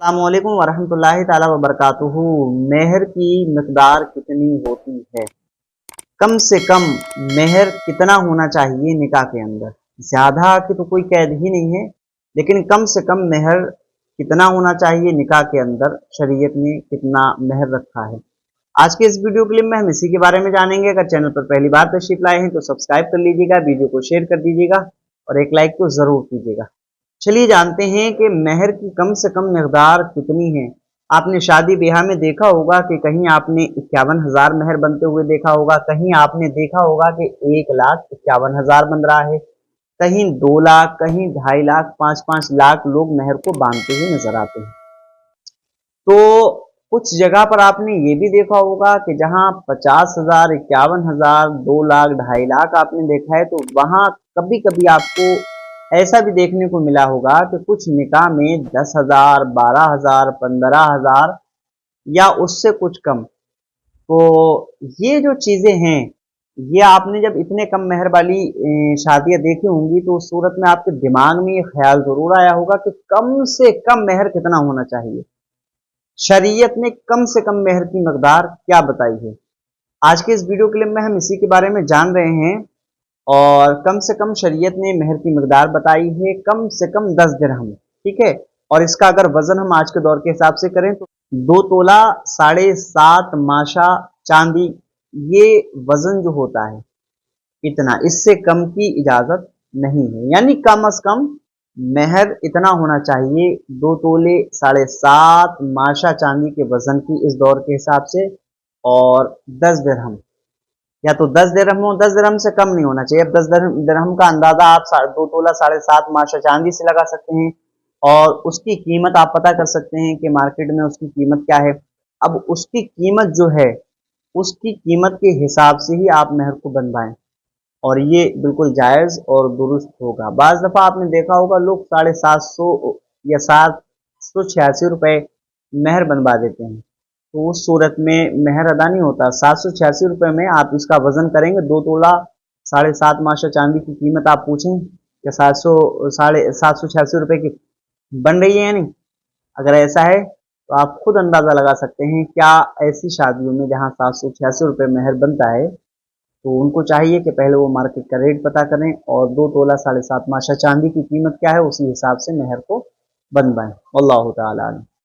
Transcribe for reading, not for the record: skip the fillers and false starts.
अस्सलामुअलैकुम वरहमतुल्लाहि ताला वबरकातुहू। मेहर की मिकदार कितनी होती है? कम से कम मेहर कितना होना चाहिए निकाह के अंदर? ज़्यादा की तो कोई कैद ही नहीं है, लेकिन कम से कम मेहर कितना होना चाहिए निकाह के अंदर? शरीयत ने कितना मेहर रखा है? आज के इस वीडियो क्लिप में हम इसी के बारे में जानेंगे। अगर चैनल पर पहली बार तशरीफ लाए हैं तो सब्सक्राइब कर लीजिएगा, वीडियो को शेयर कर दीजिएगा और एक लाइक तो ज़रूर कीजिएगा। चलिए जानते हैं कि मेहर की कम से कम मिकदार कितनी है। आपने शादी ब्याह में देखा होगा कि कहीं आपने 51,000 मेहर बनते हुए देखा होगा, कहीं आपने देखा होगा कि 1,51,000 बन रहा है, कहीं 2 लाख, कहीं 2.5 लाख, 5-5 लाख लोग मेहर को बांधते हुए नजर आते हैं। तो कुछ जगह पर आपने ये भी देखा होगा कि जहां 50,000, 51,000, 2 लाख, 2.5 लाख आपने देखा है, तो वहां कभी कभी आपको ऐसा भी देखने को मिला होगा कि कुछ निकाह में 10,000, 12,000, 15,000 या उससे कुछ कम। तो ये जो चीजें हैं, ये आपने जब इतने कम मेहर वाली शादियां देखी होंगी तो उस सूरत में आपके दिमाग में ये ख्याल जरूर आया होगा कि कम से कम मेहर कितना होना चाहिए। शरीयत ने कम से कम मेहर की मकदार क्या बताई है? आज के इस वीडियो क्लिप में हम इसी के बारे में जान रहे हैं। और कम से कम शरीयत ने मेहर की मकदार बताई है कम से कम 10 दिरहम, ठीक है। और इसका अगर वजन हम आज के दौर के हिसाब से करें तो 2 तोला 7.5 माशा चांदी, ये वजन जो होता है इतना, इससे कम की इजाजत नहीं है। यानी कम अज कम मेहर इतना होना चाहिए 2 तोले 7.5 माशा चांदी के वजन की इस दौर के हिसाब से, और 10 दिरहम, या तो 10 दिरहम हो, 10 दिरहम से कम नहीं होना चाहिए। अब 10 दिरहम का अंदाजा आप 2 तोला 7.5 माशा चांदी से लगा सकते हैं और उसकी कीमत आप पता कर सकते हैं कि मार्केट में उसकी कीमत क्या है। अब उसकी कीमत जो है, उसकी कीमत के हिसाब से ही आप मेहर को बनवाएं और ये बिल्कुल जायज़ और दुरुस्त होगा। बाज़ दफ़ा आपने देखा होगा लोग 750 या 786 रुपये मेहर बनवा देते हैं, तो उस सूरत में मेहर अदा नहीं होता। 786 रुपये में आप इसका वजन करेंगे, 2 तोला 7.5 माशा चांदी की कीमत आप पूछें कि 786 रुपये की बन रही है या नहीं। अगर ऐसा है तो आप खुद अंदाज़ा लगा सकते हैं क्या ऐसी शादियों में जहां 786 रुपये मेहर बनता है, तो उनको चाहिए कि पहले वो मार्केट का रेट पता करें और 2 तोला 7.5 माशा चांदी की कीमत क्या है उसी हिसाब से मेहर को बनवाएं। अल्लाह ताला।